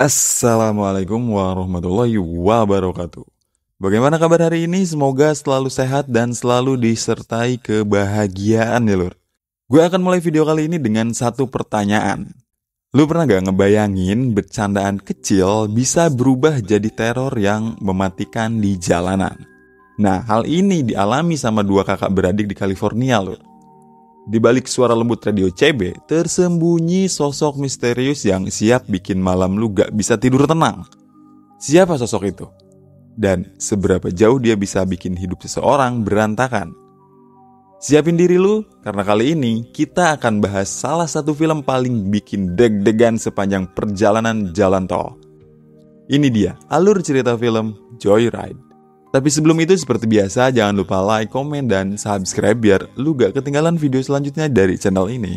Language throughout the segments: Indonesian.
Assalamualaikum warahmatullahi wabarakatuh. Bagaimana kabar hari ini? Semoga selalu sehat dan selalu disertai kebahagiaan ya lur. Gue akan mulai video kali ini dengan satu pertanyaan. Lu pernah gak ngebayangin bercandaan kecil bisa berubah jadi teror yang mematikan di jalanan? Nah, hal ini dialami sama dua kakak beradik di California lur. Di balik suara lembut radio CB, tersembunyi sosok misterius yang siap bikin malam lu gak bisa tidur tenang. Siapa sosok itu? Dan seberapa jauh dia bisa bikin hidup seseorang berantakan? Siapin diri lu, karena kali ini kita akan bahas salah satu film paling bikin deg-degan sepanjang perjalanan jalan tol. Ini dia, alur cerita film Joyride. Tapi sebelum itu seperti biasa jangan lupa like, komen, dan subscribe biar lu gak ketinggalan video selanjutnya dari channel ini.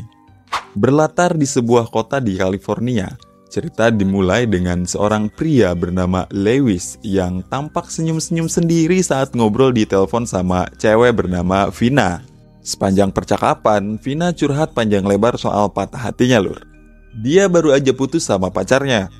Berlatar di sebuah kota di California, cerita dimulai dengan seorang pria bernama Lewis yang tampak senyum-senyum sendiri saat ngobrol di telepon sama cewek bernama Vina. Sepanjang percakapan, Vina curhat panjang lebar soal patah hatinya lur. Dia baru aja putus sama pacarnya.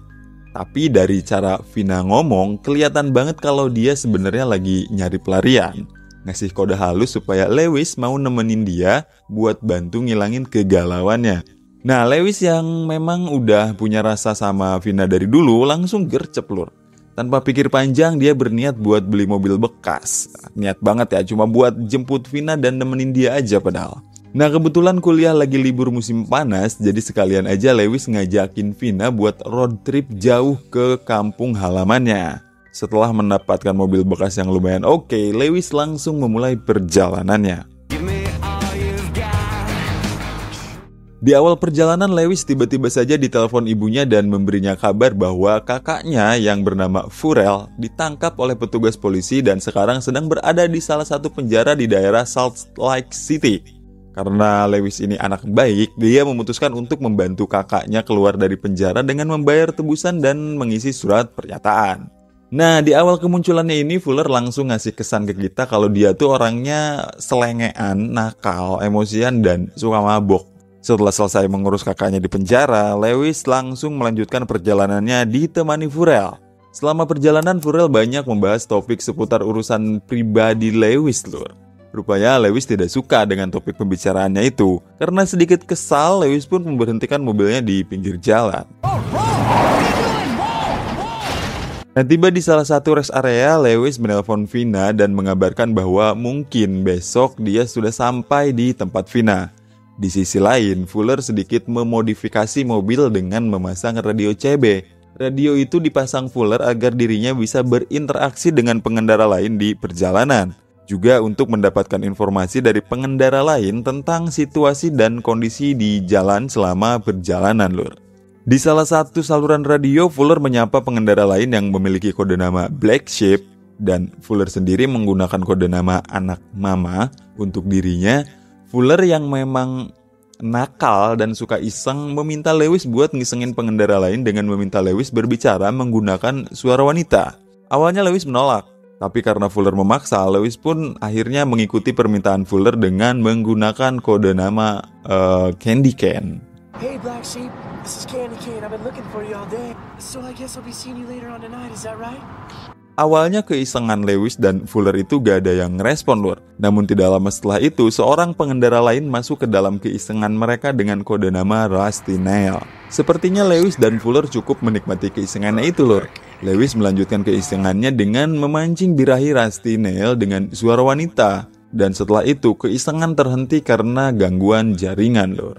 Tapi dari cara Vina ngomong, kelihatan banget kalau dia sebenarnya lagi nyari pelarian. Ngasih kode halus supaya Lewis mau nemenin dia buat bantu ngilangin kegalauannya. Nah, Lewis yang memang udah punya rasa sama Vina dari dulu langsung gercep lur. Tanpa pikir panjang dia berniat buat beli mobil bekas. Niat banget ya, cuma buat jemput Vina dan nemenin dia aja padahal. Nah, kebetulan kuliah lagi libur musim panas, jadi sekalian aja Lewis ngajakin Vina buat road trip jauh ke kampung halamannya. Setelah mendapatkan mobil bekas yang lumayan oke, Lewis langsung memulai perjalanannya. Di awal perjalanan, Lewis tiba-tiba saja ditelepon ibunya dan memberinya kabar bahwa kakaknya yang bernama Furel ditangkap oleh petugas polisi dan sekarang sedang berada di salah satu penjara di daerah Salt Lake City. Karena Lewis ini anak baik, dia memutuskan untuk membantu kakaknya keluar dari penjara dengan membayar tebusan dan mengisi surat pernyataan. Nah, di awal kemunculannya ini, Fuller langsung ngasih kesan ke kita kalau dia tuh orangnya selengean, nakal, emosian, dan suka mabok. Setelah selesai mengurus kakaknya di penjara, Lewis langsung melanjutkan perjalanannya ditemani Furel. Selama perjalanan, Furel banyak membahas topik seputar urusan pribadi Lewis lur. Rupanya Lewis tidak suka dengan topik pembicaraannya itu. Karena sedikit kesal, Lewis pun memberhentikan mobilnya di pinggir jalan. Nah, tiba di salah satu rest area, Lewis menelpon Vina dan mengabarkan bahwa mungkin besok dia sudah sampai di tempat Vina. Di sisi lain, Fuller sedikit memodifikasi mobil dengan memasang radio CB. Radio itu dipasang Fuller agar dirinya bisa berinteraksi dengan pengendara lain di perjalanan. Juga untuk mendapatkan informasi dari pengendara lain tentang situasi dan kondisi di jalan selama perjalanan lur. Di salah satu saluran radio, Fuller menyapa pengendara lain yang memiliki kode nama Black Sheep dan Fuller sendiri menggunakan kode nama anak mama untuk dirinya. Fuller yang memang nakal dan suka iseng meminta Lewis buat ngisengin pengendara lain dengan meminta Lewis berbicara menggunakan suara wanita. Awalnya Lewis menolak. Tapi karena Fuller memaksa, Lewis pun akhirnya mengikuti permintaan Fuller dengan menggunakan kode nama Candy Cane. Hey Black Sheep, this is Candy Cane. I've been looking for you all day. So I guess I'll be seeing you later on tonight, is that right? Awalnya keisengan Lewis dan Fuller itu gak ada yang ngerespon lur. Namun tidak lama setelah itu, seorang pengendara lain masuk ke dalam keisengan mereka dengan kode nama Rusty Nail. Sepertinya Lewis dan Fuller cukup menikmati keisengannya itu lur. Lewis melanjutkan keisengannya dengan memancing birahi Rusty Nail dengan suara wanita. Dan setelah itu keisengan terhenti karena gangguan jaringan lur.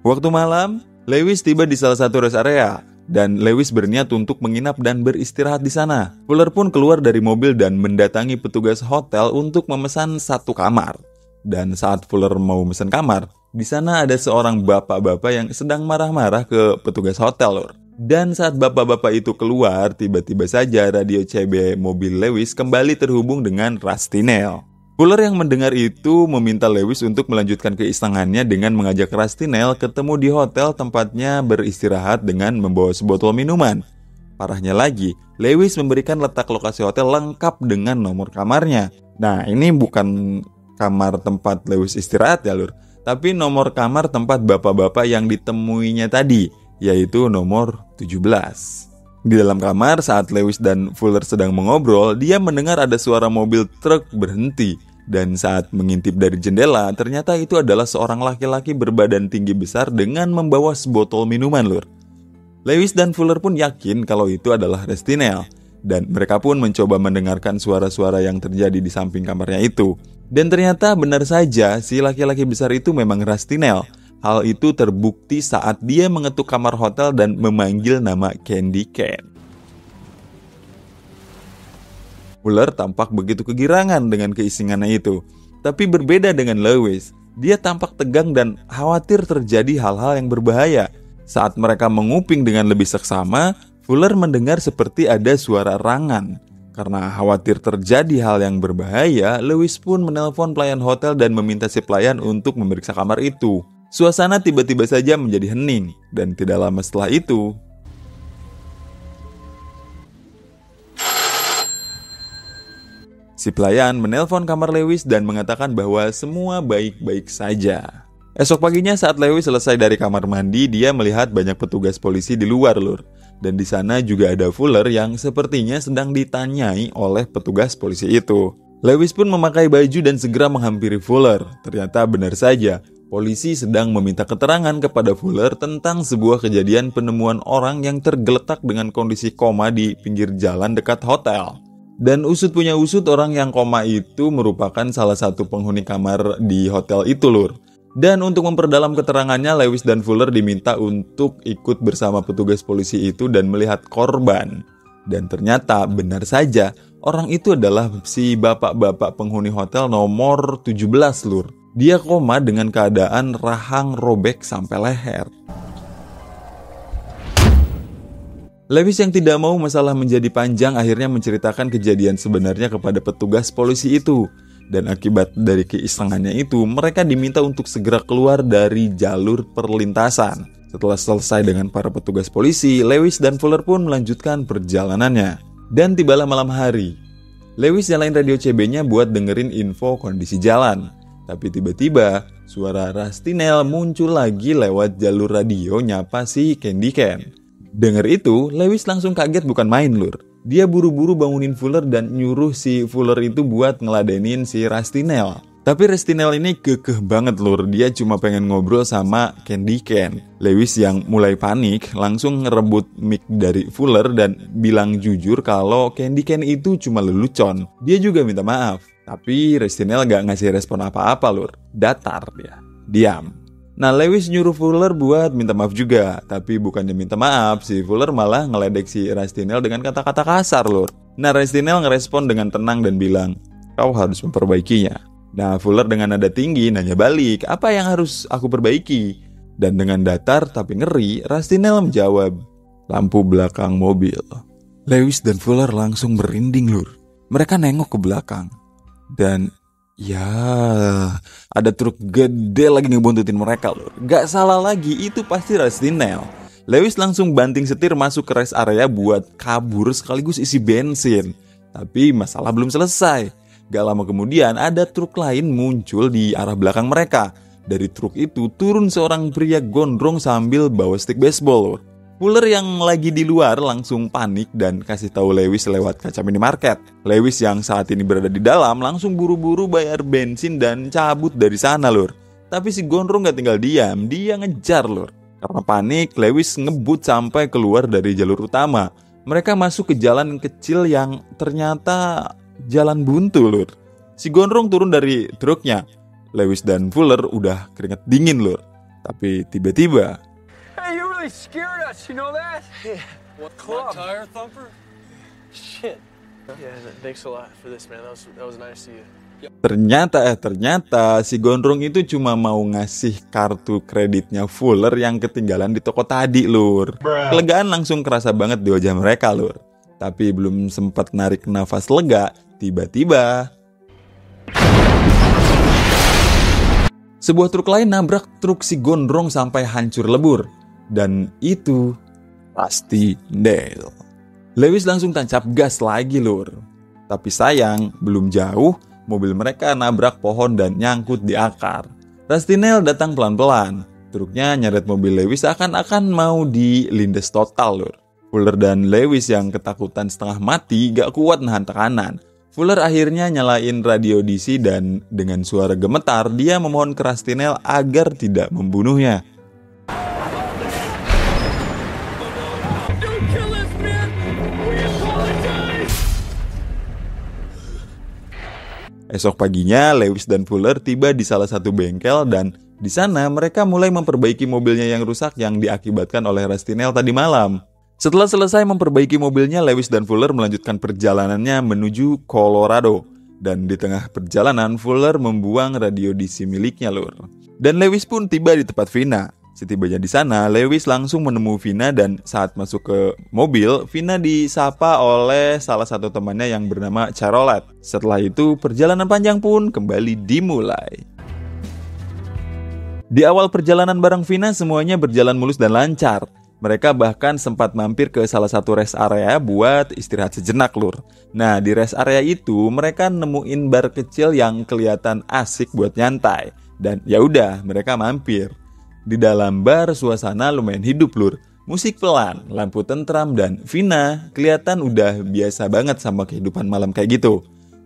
Waktu malam, Lewis tiba di salah satu rest area. Dan Lewis berniat untuk menginap dan beristirahat di sana. Fuller pun keluar dari mobil dan mendatangi petugas hotel untuk memesan satu kamar. Dan saat Fuller mau memesan kamar, di sana ada seorang bapak-bapak yang sedang marah-marah ke petugas hotel lor. Dan saat bapak-bapak itu keluar, tiba-tiba saja radio CB mobil Lewis kembali terhubung dengan Rusty Nail. Fuller yang mendengar itu meminta Lewis untuk melanjutkan keisengannya dengan mengajak Rusty Nail ketemu di hotel tempatnya beristirahat dengan membawa sebotol minuman. Parahnya lagi, Lewis memberikan letak lokasi hotel lengkap dengan nomor kamarnya. Nah, ini bukan kamar tempat Lewis istirahat ya lur, tapi nomor kamar tempat bapak-bapak yang ditemuinya tadi, yaitu nomor 17. Di dalam kamar saat Lewis dan Fuller sedang mengobrol, dia mendengar ada suara mobil truk berhenti. Dan saat mengintip dari jendela, ternyata itu adalah seorang laki-laki berbadan tinggi besar dengan membawa sebotol minuman, lur. Lewis dan Fuller pun yakin kalau itu adalah Rusty Nail. Dan mereka pun mencoba mendengarkan suara-suara yang terjadi di samping kamarnya itu. Dan ternyata benar saja si laki-laki besar itu memang Rusty Nail. Hal itu terbukti saat dia mengetuk kamar hotel dan memanggil nama Candy Cane. Fuller tampak begitu kegirangan dengan keisingannya itu. Tapi berbeda dengan Lewis, dia tampak tegang dan khawatir terjadi hal-hal yang berbahaya. Saat mereka menguping dengan lebih seksama, Fuller mendengar seperti ada suara rangan. Karena khawatir terjadi hal yang berbahaya, Lewis pun menelpon pelayan hotel dan meminta si pelayan untuk memeriksa kamar itu. Suasana tiba-tiba saja menjadi hening, dan tidak lama setelah itu, si pelayan menelpon kamar Lewis dan mengatakan bahwa semua baik-baik saja. Esok paginya saat Lewis selesai dari kamar mandi, dia melihat banyak petugas polisi di luar, lur. Dan di sana juga ada Fuller yang sepertinya sedang ditanyai oleh petugas polisi itu. Lewis pun memakai baju dan segera menghampiri Fuller. Ternyata benar saja, polisi sedang meminta keterangan kepada Fuller tentang sebuah kejadian penemuan orang yang tergeletak dengan kondisi koma di pinggir jalan dekat hotel. Dan usut punya usut, orang yang koma itu merupakan salah satu penghuni kamar di hotel itu, lur. Dan untuk memperdalam keterangannya, Lewis dan Fuller diminta untuk ikut bersama petugas polisi itu dan melihat korban. Dan ternyata benar saja, orang itu adalah si bapak-bapak penghuni hotel nomor 17, lur. Dia koma dengan keadaan rahang robek sampai leher. Lewis yang tidak mau masalah menjadi panjang akhirnya menceritakan kejadian sebenarnya kepada petugas polisi itu. Dan akibat dari keisengannya itu, mereka diminta untuk segera keluar dari jalur perlintasan. Setelah selesai dengan para petugas polisi, Lewis dan Fuller pun melanjutkan perjalanannya. Dan tibalah malam hari. Lewis nyalain radio CB-nya buat dengerin info kondisi jalan. Tapi tiba-tiba, suara Rusty Nail muncul lagi lewat jalur radio nyapa si Candy Cane. Dengar itu, Lewis langsung kaget bukan main, lur. Dia buru-buru bangunin Fuller dan nyuruh si Fuller itu buat ngeladenin si Rusty Nail. Tapi Rusty Nail ini kekeh banget, lur. Dia cuma pengen ngobrol sama Candy Cane. Lewis yang mulai panik langsung ngerebut mic dari Fuller dan bilang jujur kalau Candy Cane itu cuma lelucon. Dia juga minta maaf. Tapi Rusty Nail gak ngasih respon apa-apa, lur. Datar dia. Diam. Nah, Lewis nyuruh Fuller buat minta maaf juga. Tapi bukannya minta maaf, si Fuller malah ngeledek si Rusty Nail dengan kata-kata kasar, lur. Nah, Rusty Nail ngerespon dengan tenang dan bilang, kau harus memperbaikinya. Nah, Fuller dengan nada tinggi nanya balik, apa yang harus aku perbaiki? Dan dengan datar tapi ngeri, Rusty Nail menjawab, lampu belakang mobil. Lewis dan Fuller langsung merinding, lur. Mereka nengok ke belakang. Dan ya, ada truk gede lagi ngebuntutin mereka, lur. Gak salah lagi, itu pasti Rusty Nail. Lewis langsung banting setir masuk ke rest area buat kabur sekaligus isi bensin. Tapi masalah belum selesai. Gak lama kemudian ada truk lain muncul di arah belakang mereka. Dari truk itu turun seorang pria gondrong sambil bawa stick baseball, lur. Fuller yang lagi di luar langsung panik dan kasih tahu Lewis lewat kaca minimarket. Lewis yang saat ini berada di dalam langsung buru-buru bayar bensin dan cabut dari sana, lur. Tapi si gondrong gak tinggal diam, dia ngejar, lur. Karena panik, Lewis ngebut sampai keluar dari jalur utama. Mereka masuk ke jalan kecil yang ternyata jalan buntu, lur. Si gondrong turun dari truknya. Lewis dan Fuller udah keringet dingin, lur. Tapi tiba-tiba, Hey, you really scared us, you know that? Yeah. What club? Tire thumper? Shit. Yeah, thanks a lot for this, man. That was nice of you. Ternyata si gondrong itu cuma mau ngasih kartu kreditnya Fuller yang ketinggalan di toko tadi, lur. Kelegaan langsung kerasa banget di wajah mereka, lur. Tapi belum sempat narik nafas lega, tiba-tiba sebuah truk lain nabrak truk si gondrong sampai hancur lebur. Dan itu pasti Nail. Lewis langsung tancap gas lagi, lur. Tapi sayang, belum jauh, mobil mereka nabrak pohon dan nyangkut di akar. Rusty Nail datang pelan-pelan. Truknya nyeret mobil Lewis seakan-akan mau dilindas total, Lur. Fuller dan Lewis yang ketakutan setengah mati gak kuat nahan tekanan. Fuller akhirnya nyalain radio DC dan dengan suara gemetar dia memohon ke Rusty Nail agar tidak membunuhnya. Esok paginya, Lewis dan Fuller tiba di salah satu bengkel dan di sana mereka mulai memperbaiki mobilnya yang rusak yang diakibatkan oleh Rusty Nail tadi malam. Setelah selesai memperbaiki mobilnya, Lewis dan Fuller melanjutkan perjalanannya menuju Colorado. Dan di tengah perjalanan, Fuller membuang radio DC miliknya, Lur. Dan Lewis pun tiba di tempat Vina. Setibanya di sana, Lewis langsung menemui Vina dan saat masuk ke mobil, Vina disapa oleh salah satu temannya yang bernama Charlotte. Setelah itu, perjalanan panjang pun kembali dimulai. Di awal perjalanan bareng Vina, semuanya berjalan mulus dan lancar. Mereka bahkan sempat mampir ke salah satu rest area buat istirahat sejenak, Lur. Nah, di rest area itu mereka nemuin bar kecil yang kelihatan asik buat nyantai. Dan ya udah, mereka mampir. Di dalam bar suasana lumayan hidup, Lur. Musik pelan, lampu tentram, dan Vina kelihatan udah biasa banget sama kehidupan malam kayak gitu.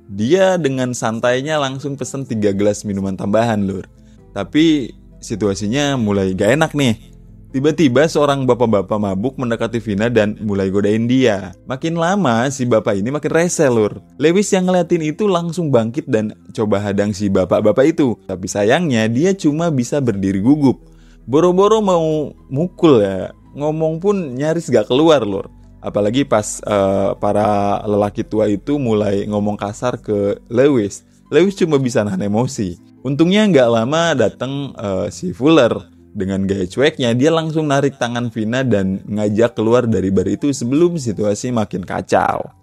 Dia dengan santainya langsung pesen 3 gelas minuman tambahan, Lur. Tapi situasinya mulai gak enak nih. Tiba-tiba seorang bapak-bapak mabuk mendekati Vina dan mulai godain dia. Makin lama si bapak ini makin rese, Lur. Lewis yang ngeliatin itu langsung bangkit dan coba hadang si bapak-bapak itu. Tapi sayangnya dia cuma bisa berdiri gugup. Boro-boro mau mukul ya, ngomong pun nyaris gak keluar, Lur. Apalagi pas para lelaki tua itu mulai ngomong kasar ke Lewis. Lewis cuma bisa nahan emosi. Untungnya gak lama datang si Fuller. Dengan gaya cueknya, dia langsung narik tangan Vina dan ngajak keluar dari bar itu sebelum situasi makin kacau.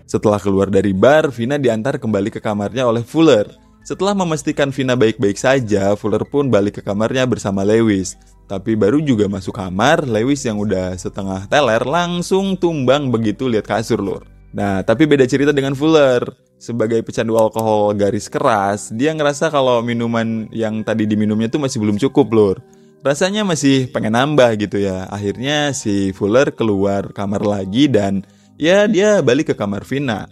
Setelah keluar dari bar, Vina diantar kembali ke kamarnya oleh Fuller. Setelah memastikan Vina baik-baik saja, Fuller pun balik ke kamarnya bersama Lewis. Tapi baru juga masuk kamar, Lewis yang udah setengah teler langsung tumbang begitu lihat kasur, Lur. Nah, tapi beda cerita dengan Fuller. Sebagai pecandu alkohol garis keras, dia ngerasa kalau minuman yang tadi diminumnya tuh masih belum cukup, Lur. Rasanya masih pengen nambah gitu ya. Akhirnya si Fuller keluar kamar lagi dan ya dia balik ke kamar Vina.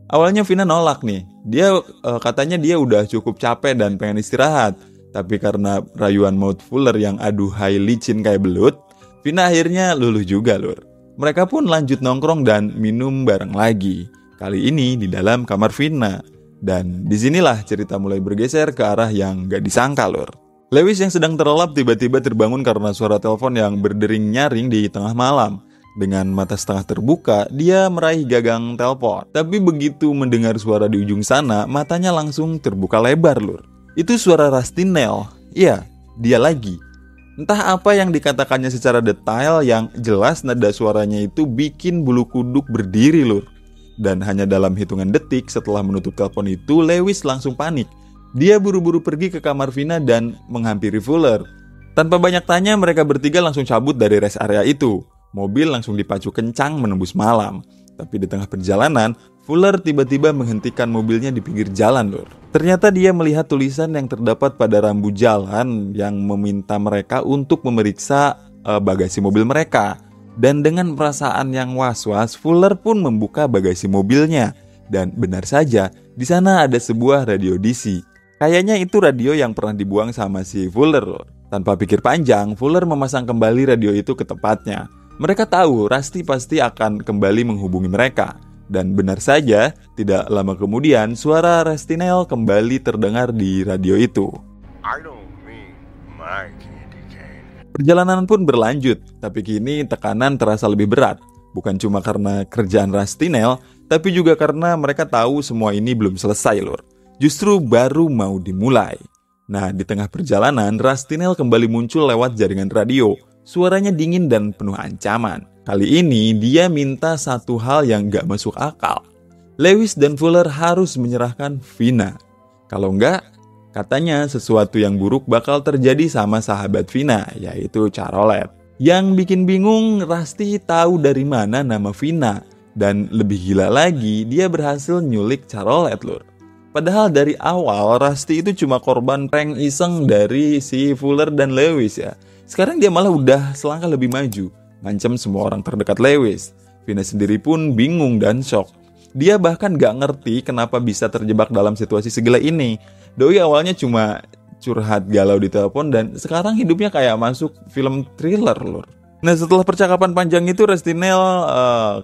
Awalnya Vina nolak nih. Dia katanya dia udah cukup capek dan pengen istirahat. Tapi karena rayuan maut Fuller yang aduhai licin kayak belut, Vina akhirnya luluh juga, Lur. Mereka pun lanjut nongkrong dan minum bareng lagi. Kali ini di dalam kamar Vina. Dan disinilah cerita mulai bergeser ke arah yang gak disangka, Lur. Lewis yang sedang terlelap tiba-tiba terbangun karena suara telepon yang berdering nyaring di tengah malam. Dengan mata setengah terbuka, dia meraih gagang telepon. Tapi begitu mendengar suara di ujung sana, matanya langsung terbuka lebar, Lur. Itu suara Rusty Nail. Iya, dia lagi. Entah apa yang dikatakannya secara detail, yang jelas nada suaranya itu bikin bulu kuduk berdiri, Lur. Dan hanya dalam hitungan detik setelah menutup telepon itu, Lewis langsung panik. Dia buru-buru pergi ke kamar Vina dan menghampiri Fuller. Tanpa banyak tanya, mereka bertiga langsung cabut dari rest area itu. Mobil langsung dipacu kencang menembus malam. Tapi di tengah perjalanan, Fuller tiba-tiba menghentikan mobilnya di pinggir jalan, Lur. Ternyata dia melihat tulisan yang terdapat pada rambu jalan yang meminta mereka untuk memeriksa bagasi mobil mereka. Dan dengan perasaan yang was-was, Fuller pun membuka bagasi mobilnya. Dan benar saja, di sana ada sebuah radio DC. Kayaknya itu radio yang pernah dibuang sama si Fuller, Lur. Tanpa pikir panjang, Fuller memasang kembali radio itu ke tempatnya. Mereka tahu Rusty pasti akan kembali menghubungi mereka. Dan benar saja, tidak lama kemudian suara Rusty Nail kembali terdengar di radio itu. Perjalanan pun berlanjut, tapi kini tekanan terasa lebih berat. Bukan cuma karena kerjaan Rusty Nail, tapi juga karena mereka tahu semua ini belum selesai, Lur. Justru baru mau dimulai. Nah, di tengah perjalanan, Rusty Nail kembali muncul lewat jaringan radio. Suaranya dingin dan penuh ancaman. Kali ini dia minta satu hal yang gak masuk akal. Lewis dan Fuller harus menyerahkan Vina. Kalau enggak, katanya sesuatu yang buruk bakal terjadi sama sahabat Vina, yaitu Charlotte. Yang bikin bingung, Rusty tahu dari mana nama Vina. Dan lebih gila lagi, dia berhasil nyulik Charlotte, Lur. Padahal dari awal Rusty itu cuma korban prank iseng dari si Fuller dan Lewis ya. Sekarang dia malah udah selangkah lebih maju, ngancam semua orang terdekat Lewis. Vina sendiri pun bingung dan shock. Dia bahkan gak ngerti kenapa bisa terjebak dalam situasi segila ini. Doi awalnya cuma curhat galau di telepon dan sekarang hidupnya kayak masuk film thriller lur. Nah setelah percakapan panjang itu Rustinel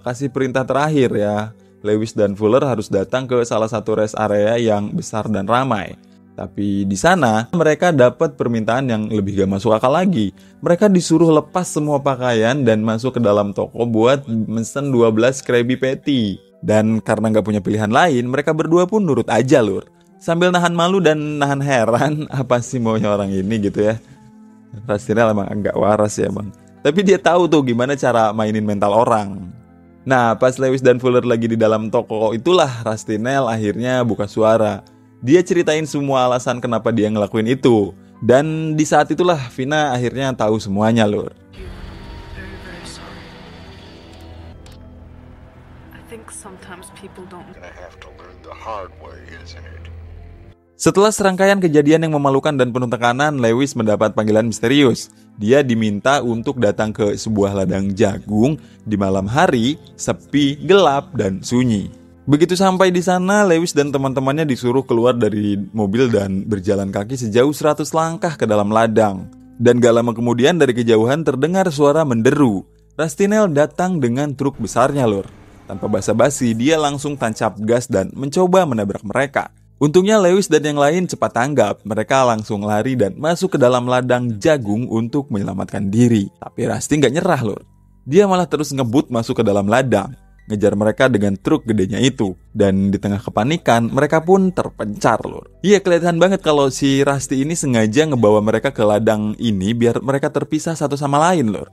kasih perintah terakhir ya. Lewis dan Fuller harus datang ke salah satu rest area yang besar dan ramai. Tapi di sana mereka dapat permintaan yang lebih gak masuk akal lagi. Mereka disuruh lepas semua pakaian dan masuk ke dalam toko buat mesen 12 Krabby Patty. Dan karena gak punya pilihan lain, mereka berdua pun nurut aja lur. Sambil nahan malu dan nahan heran, apa sih maunya orang ini gitu ya. Rustinel emang agak waras ya bang. Tapi dia tahu tuh gimana cara mainin mental orang. Nah, pas Lewis dan Fuller lagi di dalam toko itulah Rustinel akhirnya buka suara. Dia ceritain semua alasan kenapa dia ngelakuin itu. Dan di saat itulah Vina akhirnya tahu semuanya lur. Very, very sorry. I think sometimes people don't. Gonna have to learn the hard way, isn't it? Setelah serangkaian kejadian yang memalukan dan penuh tekanan, Lewis mendapat panggilan misterius. Dia diminta untuk datang ke sebuah ladang jagung di malam hari, sepi, gelap, dan sunyi. Begitu sampai di sana, Lewis dan teman-temannya disuruh keluar dari mobil dan berjalan kaki sejauh 100 langkah ke dalam ladang. Dan gak lama kemudian dari kejauhan terdengar suara menderu. Rustinel datang dengan truk besarnya lur. Tanpa basa-basi, dia langsung tancap gas dan mencoba menabrak mereka. Untungnya Lewis dan yang lain cepat tanggap. Mereka langsung lari dan masuk ke dalam ladang jagung untuk menyelamatkan diri. Tapi Rusty gak nyerah lur. Dia malah terus ngebut masuk ke dalam ladang, ngejar mereka dengan truk gedenya itu. Dan di tengah kepanikan, mereka pun terpencar lur. Iya kelihatan banget kalau si Rusty ini sengaja ngebawa mereka ke ladang ini biar mereka terpisah satu sama lain lur.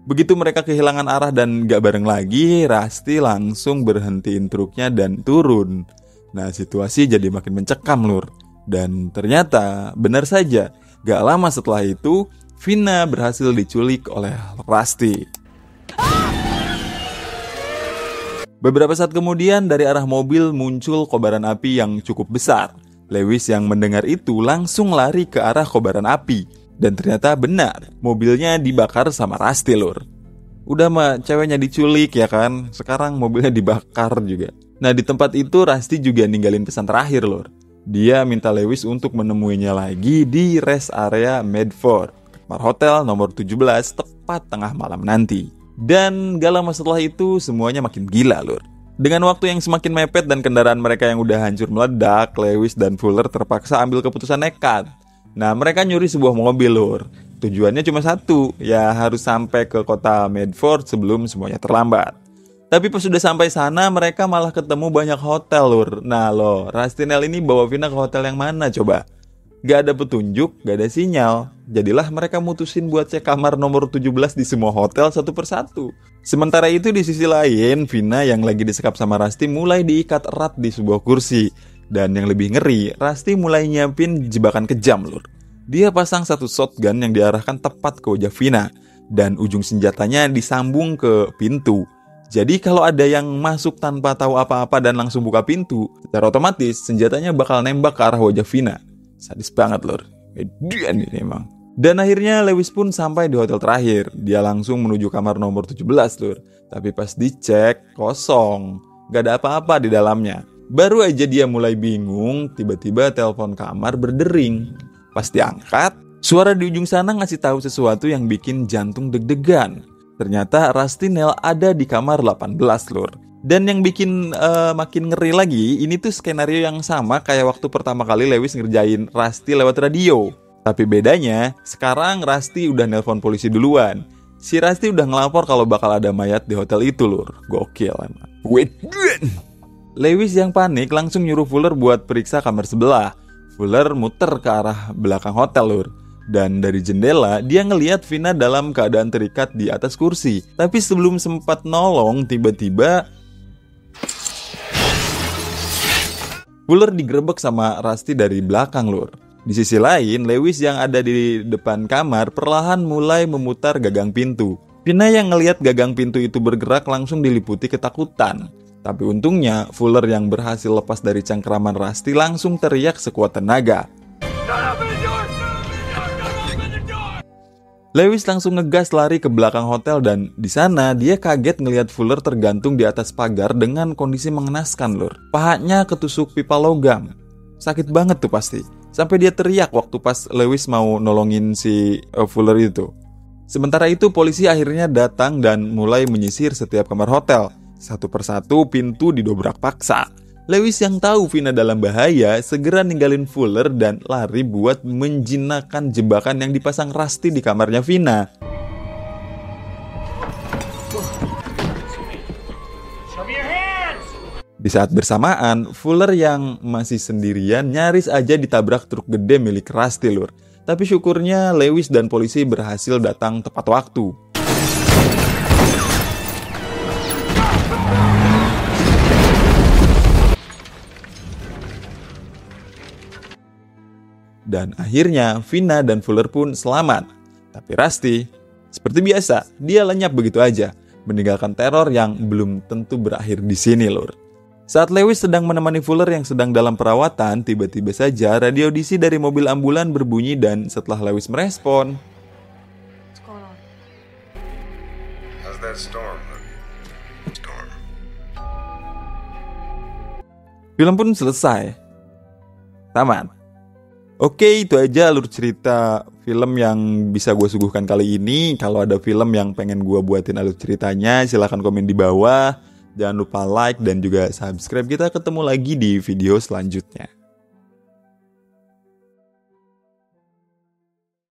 Begitu mereka kehilangan arah dan gak bareng lagi, Rusty langsung berhentiin truknya dan turun. Nah situasi jadi makin mencekam lur. Dan ternyata benar saja, gak lama setelah itu Vina berhasil diculik oleh Rusty. Beberapa saat kemudian dari arah mobil muncul kobaran api yang cukup besar. Lewis yang mendengar itu langsung lari ke arah kobaran api. Dan ternyata benar, mobilnya dibakar sama Rusty lur. Udah mah ceweknya diculik ya kan, sekarang mobilnya dibakar juga. Nah di tempat itu Rusty juga ninggalin pesan terakhir lor. Dia minta Lewis untuk menemuinya lagi di rest area Medford, kamar hotel nomor 17 tepat tengah malam nanti. Dan gak lama setelah itu semuanya makin gila lor. Dengan waktu yang semakin mepet dan kendaraan mereka yang udah hancur meledak, Lewis dan Fuller terpaksa ambil keputusan nekat. Nah mereka nyuri sebuah mobil lor. Tujuannya cuma satu, ya harus sampai ke kota Medford sebelum semuanya terlambat. Tapi pas sudah sampai sana mereka malah ketemu banyak hotel lur. Nah loh, Rustinel ini bawa Vina ke hotel yang mana coba? Gak ada petunjuk, gak ada sinyal. Jadilah mereka mutusin buat cek kamar nomor 17 di semua hotel satu persatu. Sementara itu di sisi lain, Vina yang lagi disekap sama Rusty mulai diikat erat di sebuah kursi. Dan yang lebih ngeri, Rusty mulai nyiapin jebakan kejam lur. Dia pasang satu shotgun yang diarahkan tepat ke wajah Vina. Dan ujung senjatanya disambung ke pintu. Jadi kalau ada yang masuk tanpa tahu apa-apa dan langsung buka pintu, secara otomatis senjatanya bakal nembak ke arah wajah Vina. Sadis banget lor. Median ini emang. Dan akhirnya Lewis pun sampai di hotel terakhir. Dia langsung menuju kamar nomor 17 lor. Tapi pas dicek, kosong. Gak ada apa-apa di dalamnya. Baru aja dia mulai bingung, tiba-tiba telepon kamar berdering. Pas diangkat, suara di ujung sana ngasih tahu sesuatu yang bikin jantung deg-degan. Ternyata Rustinel ada di kamar 18 lur. Dan yang bikin makin ngeri lagi, ini tuh skenario yang sama kayak waktu pertama kali Lewis ngerjain Rusty lewat radio. Tapi bedanya, sekarang Rusty udah nelpon polisi duluan. Si Rusty udah ngelapor kalau bakal ada mayat di hotel itu lur. Gokil emang. Lewis yang panik langsung nyuruh Fuller buat periksa kamar sebelah. Fuller muter ke arah belakang hotel lur. Dan dari jendela, dia ngelihat Vina dalam keadaan terikat di atas kursi. Tapi sebelum sempat nolong, tiba-tiba Fuller digerebek sama Rusty dari belakang lur. Di sisi lain, Lewis yang ada di depan kamar perlahan mulai memutar gagang pintu. Vina yang ngelihat gagang pintu itu bergerak langsung diliputi ketakutan. Tapi untungnya, Fuller yang berhasil lepas dari cengkeraman Rusty langsung teriak sekuat tenaga. Lewis langsung ngegas lari ke belakang hotel dan di sana dia kaget ngelihat Fuller tergantung di atas pagar dengan kondisi mengenaskan, lur. Pahanya ketusuk pipa logam. Sakit banget tuh pasti. Sampai dia teriak waktu pas Lewis mau nolongin si Fuller itu. Sementara itu polisi akhirnya datang dan mulai menyisir setiap kamar hotel. Satu persatu pintu didobrak paksa. Lewis yang tahu Vina dalam bahaya segera ninggalin Fuller dan lari buat menjinakkan jebakan yang dipasang Rusty di kamarnya Vina. Di saat bersamaan, Fuller yang masih sendirian nyaris aja ditabrak truk gede milik Rusty, lur. Tapi syukurnya Lewis dan polisi berhasil datang tepat waktu. Dan akhirnya Vina dan Fuller pun selamat. Tapi Rusty, seperti biasa, dia lenyap begitu aja, meninggalkan teror yang belum tentu berakhir di sini, lur. Saat Lewis sedang menemani Fuller yang sedang dalam perawatan, tiba-tiba saja radio DC dari mobil ambulan berbunyi dan setelah Lewis merespon, What's going on? How's that storm? Storm. film pun selesai. Tamat. Oke, itu aja alur cerita film yang bisa gue suguhkan kali ini. Kalau ada film yang pengen gue buatin alur ceritanya, silahkan komen di bawah. Jangan lupa like dan juga subscribe. Kita ketemu lagi di video selanjutnya.